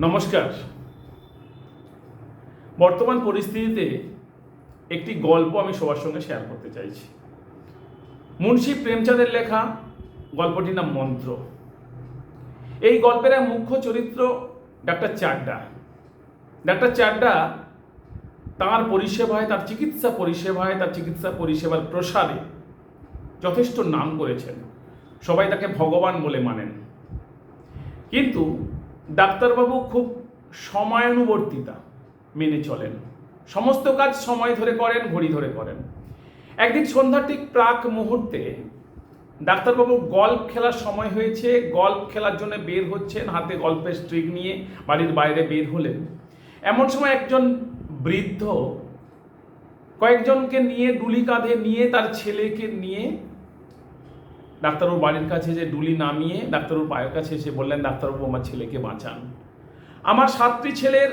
নমস্কার। বর্তমান পরিস্থিতিতে একটি গল্প আমি সবার সঙ্গে শেয়ার করতে চাইছি। মুন্সী প্রেমচাঁদের লেখা গল্পটির নাম মন্ত্র। এই গল্পের এক মুখ্য চরিত্র ডাক্তার চাড্ডা। ডাক্তার চাড্ডা তাঁর পরিষেবায়, তার চিকিৎসা পরিষেবার প্রসারে যথেষ্ট নাম করেছেন। সবাই তাকে ভগবান বলে মানেন। কিন্তু ডাক্তারবাবু খুব সময়ানুবর্তিতা মেনে চলেন। সমস্ত কাজ সময় ধরে করেন, ঘড়ি ধরে করেন। একদিন সন্ধ্যার ঠিক প্রাক মুহূর্তে ডাক্তারবাবু গল্ফ খেলার সময় হয়েছে, গল্ফ খেলার জন্য বের হচ্ছেন, হাতে গল্ফের স্ট্রিক নিয়ে বাড়ির বাইরে বের হলেন। এমন সময় একজন বৃদ্ধ কয়েকজনকে নিয়ে ডুলি কাঁধে নিয়ে তার ছেলেকে নিয়ে ডাক্তারবাবুর বাড়ির কাছে যে ডুলি নামিয়ে ডাক্তারবাবুর পায়ের কাছে এসে বললেন, ডাক্তারবাবু আমার ছেলেকে বাঁচান। আমার 7টি ছেলের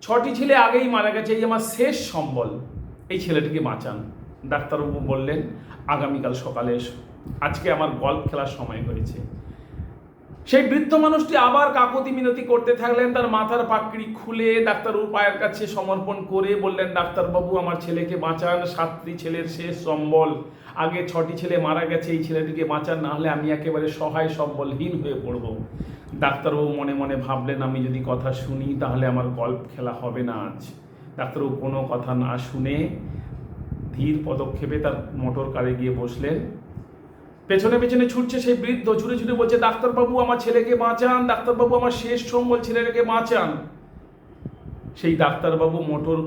6টি ছেলে আগেই মারা গেছে, এই আমার শেষ সম্বল, এই ছেলেটিকে বাঁচান। ডাক্তারবাবু বললেন, আগামীকাল সকালে এসো, আজকে আমার গল্ফ খেলার সময় হয়েছে। সেই বৃদ্ধ মানুষটি আবার কাকুতি মিনতি করতে থাকলেন, তার মাথার পাকড়ি খুলে ডাক্তারবাবুর পায়ের কাছে সমর্পণ করে বললেন, ডাক্তারবাবু আমার ছেলেকে বাঁচান, 7টি ছেলের শেষ সম্বল, আগে 6টি ছেলে মারা গেছে, এই ছেলেটিকে বাঁচান, না হলে আমি একেবারে সহায় সম্বলহীন হয়ে পড়ব। ডাক্তারবাবু মনে মনে ভাবলেন, আমি যদি কথা শুনি তাহলে আমার গল্ফ খেলা হবে না আজ। ডাক্তারবাবু কোনো কথা না শুনে ধীর পদক্ষেপে তার মোটর কারে গিয়ে বসলেন। পেছনে পেছনে ছুটছে সেই বৃদ্ধ, ছুটে ছুটে বলছে, ডাক্তারবাবু আমার ছেলেকে বাঁচান, ডাক্তারবাবু আমার শেষ সম্বল ছেলেটাকে বাঁচান। সেই ডাক্তারবাবু মোটর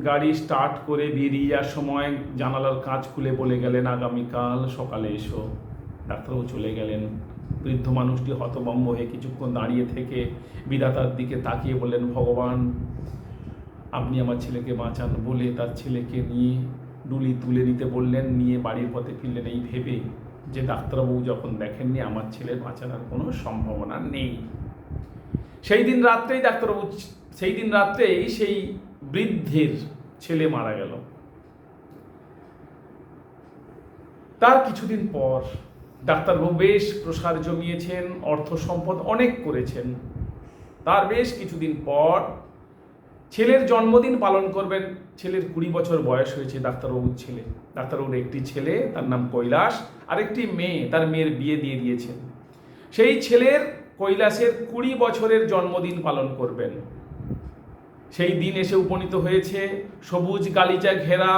গাড়ি স্টার্ট করে বেরিয়ে যাওয়ার সময় জানালার কাঁচ খুলে বলে গেলেন, আগামীকাল সকালে এসো। ডাক্তারবাবু চলে গেলেন। বৃদ্ধ মানুষটি হতভম্ব হয়ে কিছুক্ষণ দাঁড়িয়ে থেকে বিধাতার দিকে তাকিয়ে বললেন, ভগবান আপনি আমার ছেলেকে বাঁচান বলে তার ছেলেকে নিয়ে ডুলি তুলে নিতে বললেন, নিয়ে বাড়ির পথে ফিরলেন, এই ভেবে যে ডাক্তারবাবু যখন দেখেননি আমার ছেলে বাঁচানোর কোনো সম্ভাবনা নেই। সেই দিন রাত্রেই সেই বৃদ্ধের ছেলে মারা গেল। তার কিছুদিন পর ডাক্তারবাবু বেশ প্রসার জমিয়েছেন, অর্থ সম্পদ অনেক করেছেন। তার বেশ কিছুদিন পর ছেলের জন্মদিন পালন করবেন। ছেলের 20 বছর বয়স হয়েছে। ডাক্তারবাবুর একটি ছেলে, তার নাম কৈলাস, আর একটি মেয়ে, তার মেয়ের বিয়ে দিয়ে দিয়েছেন। সেই ছেলের কৈলাসের 20 বছরের জন্মদিন পালন করবেন। সেই দিন এসে উপনীত হয়েছে। সবুজ গালিচা ঘেরা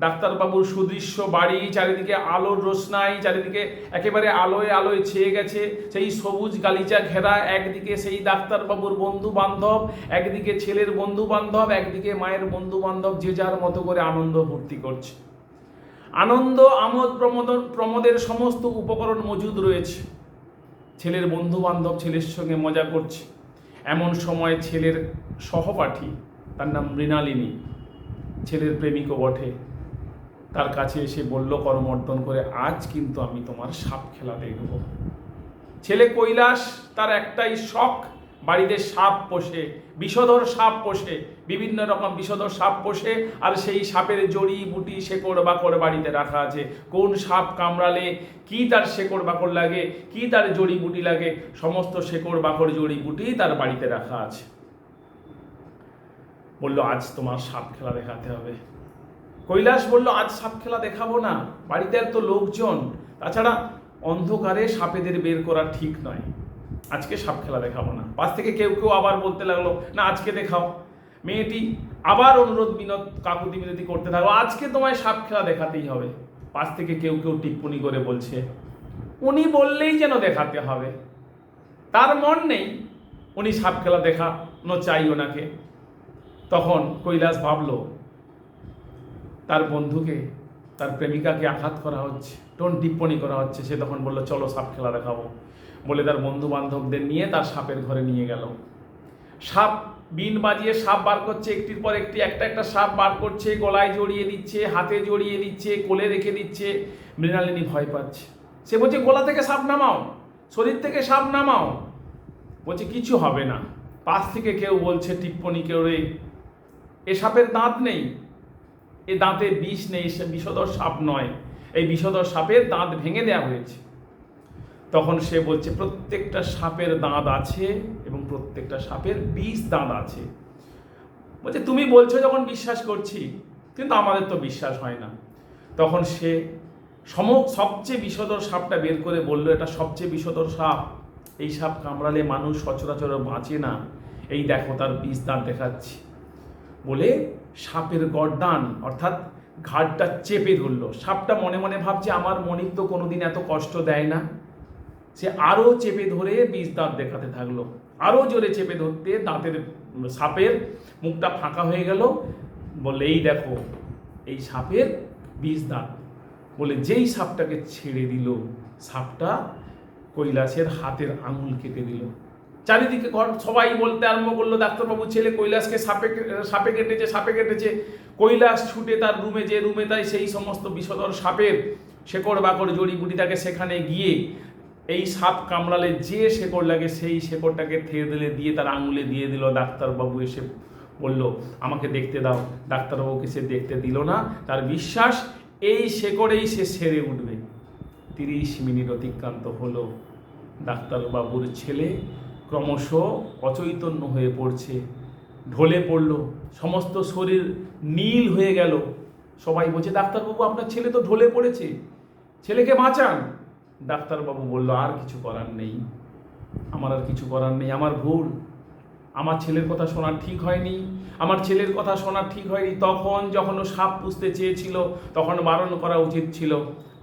ডাক্তারবাবুর সুদৃশ্য বাড়ি, চারিদিকে আলোর রোশনাই, চারিদিকে একেবারে আলোয় আলোয় ছেয়ে গেছে। সেই সবুজ গালিচা ঘেরা, একদিকে সেই ডাক্তারবাবুর বন্ধু বান্ধব, একদিকে ছেলের বন্ধু বান্ধব, একদিকে মায়ের বন্ধু বান্ধব, যে যার মতো করে আনন্দ ফুর্তি করছে। আনন্দ আমোদ প্রমোদের সমস্ত উপকরণ মজুদ রয়েছে। ছেলের বন্ধু বান্ধব ছেলের সঙ্গে মজা করছে। এমন সময় ছেলের সহপাঠী, তার নাম মৃণালিনী, ছেলের প্রেমিকও বটে, তার কাছে এসে বলল করমর্দন করে, আজ কিন্তু আমি তোমার সাপ খেলা দেখব। ছেলে কৈলাস, তার একটাই শখ, বাড়িতে সাপ পোষে, বিষধর সাপ পোষে, বিভিন্ন রকম বিষধর সাপ পোষে, আর সেই সাপের জড়ি বুটি শেকড় বাকড় বাড়িতে রাখা আছে। কোন সাপ কামড়ালে কি তার শেকড় বাকড় লাগে, কি তার জড়ি বুটি লাগে, সমস্ত শেকড় বাকড় জড়ি বুটি তার বাড়িতে রাখা আছে। বলল, আজ তোমার সাপ খেলা দেখাতে হবে। কৈলাস বলল, আজ সাপ খেলা দেখাবো না, বাড়িতে এত লোকজন, তাছাড়া অন্ধকারে সাপেদের বের করা ঠিক নয়, আজকে সাপ খেলা দেখাবো না। পাশ থেকে কেউ কেউ আবার বলতে লাগলো, না আজকে দেখাও। মেয়েটি আবার কাকুতি মিনতি করতে থাকলো, আজকে তোমায় সাপ খেলা দেখাতেই হবে। পাশ থেকে কেউ কেউ টিপ্পনি করে বলছে, উনি বললেই যেন দেখাতে হবে, তার মন নেই, উনি সাপ খেলা দেখানো চাই ওনাকে। তখন কৈলাস ভাবলো, তার বন্ধুকে, তার প্রেমিকাকে আঘাত করা হচ্ছে, টিপ্পনি করা হচ্ছে। সে তখন বলল, চলো সাপ খেলা দেখাবো বলে তার বন্ধু বান্ধবদের নিয়ে তার সাপের ঘরে নিয়ে গেল। সাপ বিন বাজিয়ে সাপ বার করছে, একটির পর একটি, একটা একটা সাপ বার করছে, গলায় জড়িয়ে দিচ্ছে, হাতে জড়িয়ে দিচ্ছে, কোলে রেখে দিচ্ছে। মৃণালিনী ভয় পাচ্ছে। সে বলছে, গলা থেকে সাপ নামাও, শরীর থেকে সাপ নামাও। বলছে, কিছু হবে না। পাশ থেকে কেউ বলছে টিপ্পনি করে, এ সাপের দাঁত নেই, এ দাঁতে বিষ নেই, সে বিষধর সাপ নয়, এই বিষধর সাপের দাঁত ভেঙে দেওয়া হয়েছে। তখন সে বলছে প্রত্যেকটা সাপের দাঁত আছে এবং প্রত্যেকটা সাপের বিষ দাঁত আছে। বলছে তুমি বলছো যখন বিশ্বাস করছি, কিন্তু আমাদের তো বিশ্বাস হয় না। তখন সে সবচেয়ে বিষধর সাপটা বের করে বলল, এটা সবচেয়ে বিষধর সাপ, এই সাপ কামড়ালে মানুষ সচরাচর বাঁচে না, এই দেখো তার বিষ দাঁত দেখাচ্ছি। বলে সাপের গর্দান অর্থাৎ ঘাড়টা চেপে ধরলো। সাপটা মনে মনে ভাবছে আমার মনিব তো কোনোদিন এত কষ্ট দেয় না। সে আরও চেপে ধরে বিষ দাঁত দেখাতে থাকলো, আরও জোরে চেপে ধরতে দাঁতের সাপের মুখটা ফাঁকা হয়ে গেল। বলে এই দেখো এই সাপের বিষ দাঁত। বলে যেই সাপটাকে ছেড়ে দিল, সাপটা কৈলাসের হাতের আঙুল কেটে দিল। চারিদিকে সবাই বলতে আরম্ভ করলো, ডাক্তারবাবু ছেলে কৈলাসকে সাপে কেটেছে। কৈলাস ছুটে তার রুমে, যে রুমে তাই সেই সমস্ত বিষধর সাপের শেকড় বাকড় জড়িবুটি থাকে, সেখানে গিয়ে এই সাপ কামড়ালে যে শেকড় লাগে সেই শেকড়টাকে থেঁড়ে দিয়ে তার আঙুলে দিয়ে দিল। ডাক্তারবাবু এসে বলল আমাকে দেখতে দাও। ডাক্তারবাবুকে সে দেখতে দিল না, তার বিশ্বাস এই শেকড়েই সে সেরে উঠবে। 30 মিনিট অতিক্রান্ত হলো, ডাক্তারবাবুর ছেলে ক্রমশ অচৈতন্য হয়ে পড়ছে, ঢলে পড়ল, সমস্ত শরীর নীল হয়ে গেল। সবাই বলছে ডাক্তারবাবু আপনার ছেলে তো ঢলে পড়েছে, ছেলেকে বাঁচান। ডাক্তারবাবু বলল আর কিছু করার নেই, আমার আর কিছু করার নেই, আমার ভুল, আমার ছেলের কথা শোনা ঠিক হয়নি, আমার ছেলের কথা শোনা ঠিক হয়নি। তখন যখন ও সাপ পুষতে চেয়েছিল তখন বারণ করা উচিত ছিল,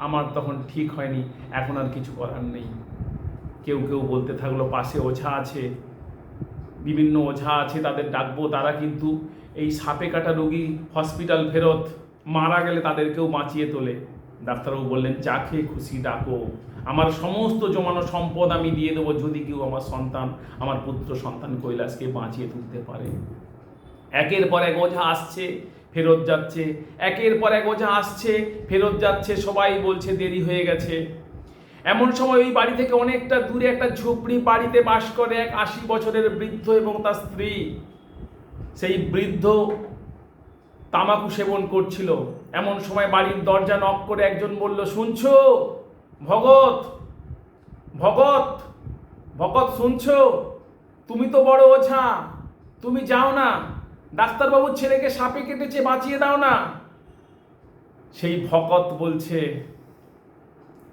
আমার তখন ঠিক হয়নি, এখন আর কিছু করার নেই। কেউ কেউ বলতে থাকলো পাশে ওঝা আছে, বিভিন্ন ওঝা আছে, তাদের ডাকবো, তারা কিন্তু এই সাপে কাটা রোগী হসপিটাল ফেরত মারা গেলে তাদেরকেও বাঁচিয়ে তোলে। ডাক্তারবাবু বললেন যাকে খুশি ডাকো, আমার সমস্ত জমানো সম্পদ আমি দিয়ে দেবো যদি কেউ আমার সন্তান, আমার পুত্র সন্তান কৈলাসকে বাঁচিয়ে তুলতে পারে। একের পর এক ওঝা আসছে ফেরত যাচ্ছে, একের পর এক ওঝা আসছে ফেরত যাচ্ছে, সবাই বলছে দেরি হয়ে গেছে। এমন সময় ওই বাড়ি থেকে অনেকটা দূরে একটা ঝুপড়ি বাড়িতে বাস করে এক 80 বছরের বৃদ্ধ এবং তার স্ত্রী। সেই বৃদ্ধ তামাকু সেবন করছিল। এমন সময় বাড়ির দরজা নক করে একজন বলল, শুনছো ভগত, ভগত, ভগত শুনছো? তুমি তো বড় ওঝা, তুমি যাও না, ডাক্তারবাবুর ছেলেকে সাপে কেটেছে, বাঁচিয়ে দাও না। সেই ভগত বলছে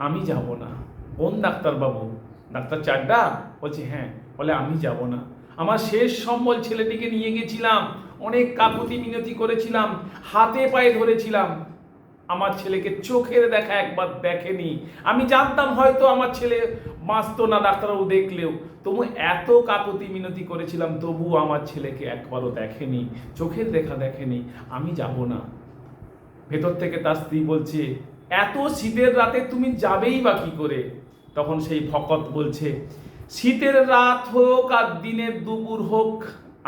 আমি যাব না। কোন ডাক্তারবাবু? ডাক্তার চাড্ডা? বলছে হ্যাঁ। বলে আমি যাব না, আমার শেষ সম্বল ছেলেটিকে নিয়ে গেছিলাম, অনেক কাকুতি মিনতি করেছিলাম, হাতে পায়ে ধরেছিলাম, আমার ছেলেকে চোখের দেখা একবার দেখেনি। আমি জানতাম হয়তো আমার ছেলে বাঁচতো না ডাক্তারবাবু দেখলেও, তবু এত কাকুতি মিনতি করেছিলাম, তবুও আমার ছেলেকে একবারও দেখেনি, চোখের দেখা দেখেনি, আমি যাব না। ভেতর থেকে তার স্ত্রী বলছে এত শীতের রাতে তুমি যাবেই বা কি করে? তখন সেই ভকত বলছে শীতের রাত হোক আর দিনের দুপুর হোক,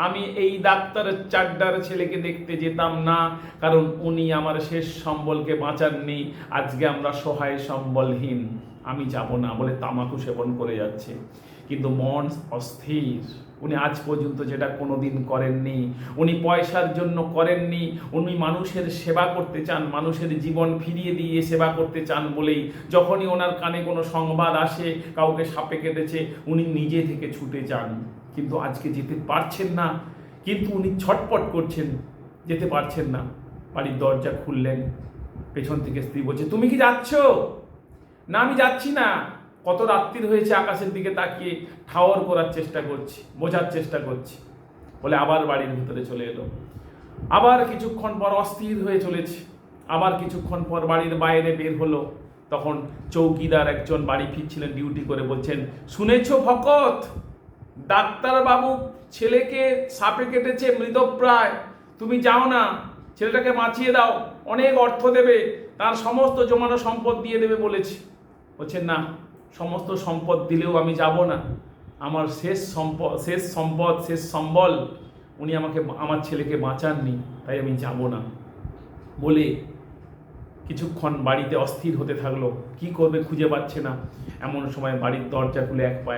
আমি এই ডাক্তারের চাড্ডার ছেলেকে দেখতে যেতাম না, কারণ উনি আমার শেষ সম্বলকে বাঁচাননি, আজকে আমরা সহায় সম্বলহীন, আমি যাব না বলে তামাকু সেবন করে যাচ্ছে। কিন্তু মন অস্থির, উনি আজ পর্যন্ত যেটা কোনোদিন করেননি, উনি পয়সার জন্য করেননি, উনি মানুষের সেবা করতে চান, মানুষের জীবন ফিরিয়ে দিয়ে সেবা করতে চান বলেই যখনই ওনার কানে কোনো সংবাদ আসে কাউকে সাপে কেটেছে উনি নিজে থেকে ছুটে যান। কিন্তু আজকে যেতে পারছেন না, কিন্তু উনি ছটপট করছেন, যেতে পারছেন না। বাড়ির দরজা খুললেন, পেছন থেকে স্ত্রী বলছে তুমি কি যাচ্ছ? না আমি যাচ্ছি না, কত রাত্রির হয়েছে, আকাশের দিকে তাকিয়ে ঠাওর করার চেষ্টা করছি, বোঝার চেষ্টা করছি। বলে আবার বাড়ির ভিতরে চলে এলো। আবার কিছুক্ষণ পর অস্থির হয়ে চলেছে, আবার কিছুক্ষণ পর বাড়ির বাইরে বের হলো। তখন চৌকিদার একজন বাড়ি ফিরছিলেন ডিউটি করে, বলছেন শুনেছো ভকত, ডাক্তারবাবু ছেলেকে সাপে কেটেছে, মৃতপ্রায়, তুমি যাও না, ছেলেটাকে বাঁচিয়ে দাও, অনেক অর্থ দেবে, তার সমস্ত জমানো সম্পদ দিয়ে দেবে বলেছে। বলছেন না, সমস্ত সম্পদ দিলেও আমি যাব না, আমার শেষ সম্বল উনি আমাকে, আমার ছেলেকে বাঁচাননি, তাই আমি যাব না। বলে কিছুক্ষণ বাড়িতে অস্থির হতে থাকলো, কি করবে খুঁজে পাচ্ছে না। এমন সময় বাড়ির দরজা খুলে এক পা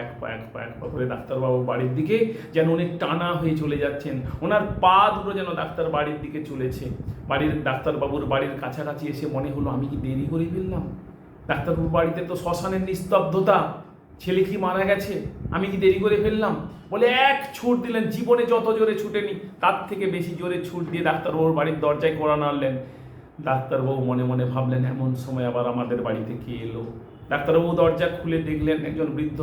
করে ডাক্তারবাবু বাড়ির দিকে যেন উনি টানা হয়ে চলে যাচ্ছেন, ওনার পা দুটো যেন ডাক্তার বাড়ির দিকে চলেছে। ডাক্তারবাবুর বাড়ির কাছাকাছি এসে মনে হলো আমি কি দেরি করে ফেললাম? ডাক্তারবাবুর বাড়িতে তো শ্মশানের নিস্তব্ধতা, ছেলে কি মারা গেছে, আমি কি দেরি করে ফেললাম? বলে এক ছুট দিলেন, জীবনে যত জোরে ছুটেনি তার থেকে বেশি জোরে ছুট দিয়ে ডাক্তারবাবুর বাড়ির দরজায় কড়া নাড়লেন। ডাক্তারবাবু মনে মনে ভাবলেন, এমন সময় আবার আমাদের বাড়িতে কে এলো? ডাক্তারবাবু দরজা খুলে দেখলেন একজন বৃদ্ধ।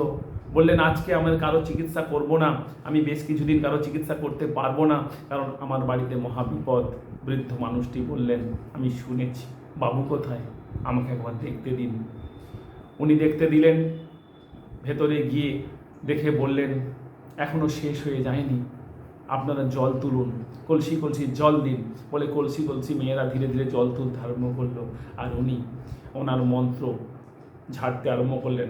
বললেন, আজকে আমার কারো চিকিৎসা করব না, আমি বেশ কিছুদিন কারো চিকিৎসা করতে পারবো না, কারণ আমার বাড়িতে মহাবিপদ। বৃদ্ধ মানুষটি বললেন, আমি শুনেছি, বাবু কোথায়, আমাকে একবার দেখতে দিন। উনি দেখতে দিলেন, ভেতরে গিয়ে দেখে বললেন, এখনো শেষ হয়ে যায়নি, আপনারা জল তুলুন, কলসি কলসি জল দিন। বলে কলসি কলসি মেয়েরা ধীরে ধীরে জল তুলতে আরম্ভ করলো, আর উনি ওনার মন্ত্র ঝাড়তে আরম্ভ করলেন।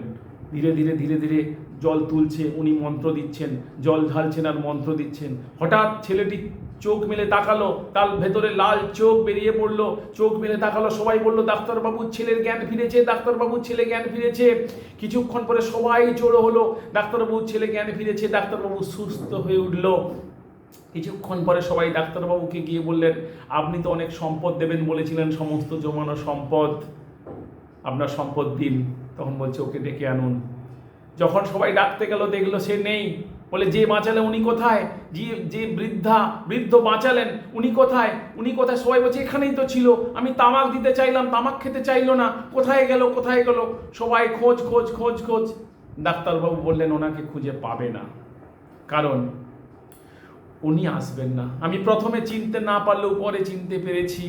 ধীরে ধীরে ধীরে ধীরে জল তুলছে, উনি মন্ত্র দিচ্ছেন, জল ঢালছেন আর মন্ত্র দিচ্ছেন। হঠাৎ ছেলেটি চোখ মেলে তাকালো, তার ভেতরে লাল চোখ বেরিয়ে পড়লো। চোখ মেলে তাকালো, সবাই বললো, ডাক্তারবাবুর ছেলের জ্ঞান ফিরেছে, ডাক্তারবাবুর ছেলে জ্ঞান ফিরেছে। কিছুক্ষণ পরে সবাই জড়ো হলো, ডাক্তারবাবুর ছেলে জ্ঞান ফিরেছে, ডাক্তারবাবু সুস্থ হয়ে উঠলো। কিছুক্ষণ পরে সবাই ডাক্তারবাবুকে গিয়ে বললেন, আপনি তো অনেক সম্পদ দেবেন বলেছিলেন, সমস্ত জমানো সম্পদ, আপনার সম্পদ দিন। তখন বলছে, ওকে ডেকে আনুন। যখন সবাই ডাকতে গেল, দেখলো সে নেই। বলে, যে বাঁচালেন উনি কোথায়? যে বৃদ্ধ বাঁচালেন উনি কোথায়? উনি কোথায়? সবাই বলছে, এখানেই তো ছিল, আমি তামাক দিতে চাইলাম, তামাক খেতে চাইলো না, কোথায় গেল কোথায় গেল? সবাই খোঁজ খোঁজ খোঁজ খোঁজ। ডাক্তারবাবু বললেন, ওনাকে খুঁজে পাবে না, কারণ উনি আসবেন না। আমি প্রথমে চিনতে না পারলেও পরে চিনতে পেরেছি।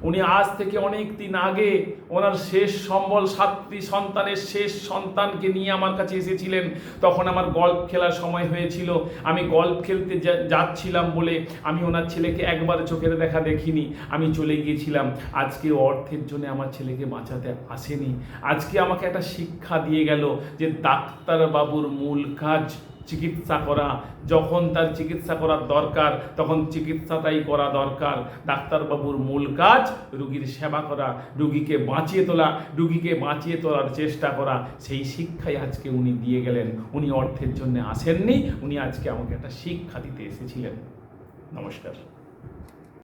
উনি আজ থেকে অনেক দিন আগে ওনার শেষ সম্বল 7টি সন্তানের শেষ সন্তানকে নিয়ে আমার কাছে এসেছিলেন। তখন আমার গল্ফ খেলার সময় হয়েছিল, আমি গল্ফ খেলতে যাচ্ছিলাম বলে আমি ওনার ছেলেকে একবার চোখের দেখা দেখিনি, আমি চলে গিয়েছিলাম। আজকে অর্থের জন্য আমার ছেলেকে বাঁচাতে আসেনি। আজকে আমাকে একটা শিক্ষা দিয়ে গেল যে ডাক্তারবাবুর মূল কাজ চিকিৎসা করা। যখন তার চিকিৎসা করার দরকার তখন চিকিৎসাটাই করা দরকার। ডাক্তারবাবুর মূল কাজ রুগীর সেবা করা, রুগীকে বাঁচিয়ে তোলার চেষ্টা করা। সেই শিক্ষাই আজকে উনি দিয়ে গেলেন। উনি অর্থের জন্য আসেননি, উনি আজকে আমাকে একটা শিক্ষা দিতে এসেছিলেন। নমস্কার।